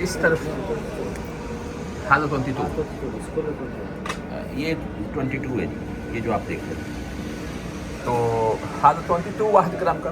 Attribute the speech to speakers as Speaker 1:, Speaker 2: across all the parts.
Speaker 1: इस तरफ हाँ 22 ये 22 है जी, ये जो आप देख रहे हैं। तो हाँ 22 1 ग्राम का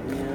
Speaker 2: 400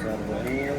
Speaker 2: 45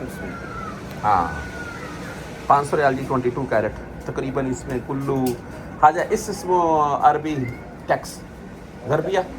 Speaker 2: 500
Speaker 1: हाँ 500 रियाल जी 22 कैरेट तकरीबन इसमें कुल्लू हाजा इसमें अरबी टैक्स गरबिया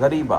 Speaker 1: गरीबा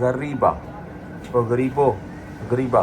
Speaker 1: गरीबा और गरीबो गरीबा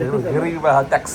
Speaker 1: गरीबा टैक्स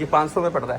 Speaker 1: ये 500 में पड़ रहा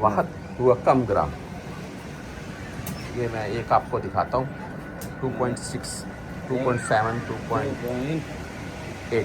Speaker 1: वाहद हुआ कम ग्राम। ये मैं एक आपको दिखाता हूँ 2.6 2.7 2.8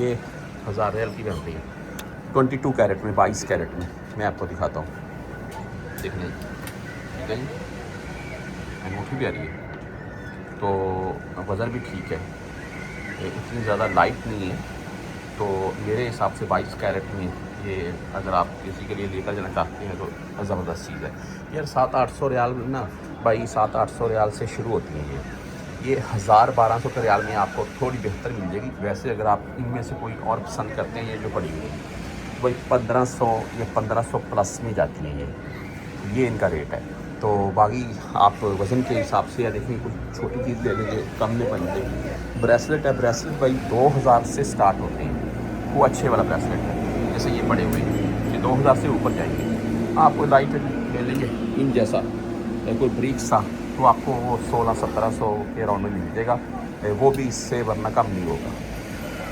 Speaker 1: ये 1000 रियाल की बनती है 22 कैरेट में 22 कैरेट में मैं आपको दिखाता हूँ। देखने ठीक है अंगूठी भी आ रही है तो वज़न भी ठीक है, ये इतनी ज़्यादा लाइट नहीं है। तो मेरे हिसाब से 22 कैरेट में ये अगर आप किसी के लिए लेकर जाना चाहते हैं तो ज़बरदस्त चीज़ है यार। 700-800 रियाल ना भाई 700-800 रियाल से शुरू होती है ये 1000-1200 के रियाल में आपको थोड़ी बेहतर मिल जाएगी। वैसे अगर आप इनमें से कोई और पसंद करते हैं ये जो पड़ी हुई है वही 1500 या 1500 प्लस में जाती है ये इनका रेट है। तो बाकी आप वज़न के हिसाब से या देखें कुछ छोटी चीज़ ले लीजिए कम में बन जाएगी। ब्रेसलेट है, ब्रेसलेट भाई 2000 से स्टार्ट होते हैं, वो अच्छे वाला ब्रेसलेट है। जैसे ये पड़े हुए हैं ये 2000 से ऊपर जाएंगे। आप कोई लाइट ले लेंगे इन जैसा या कोई ब्रीक सा तो आपको वो 1600-1700 के राउंड में मिल जाएगा, वो भी इससे वरना कम नहीं होगा।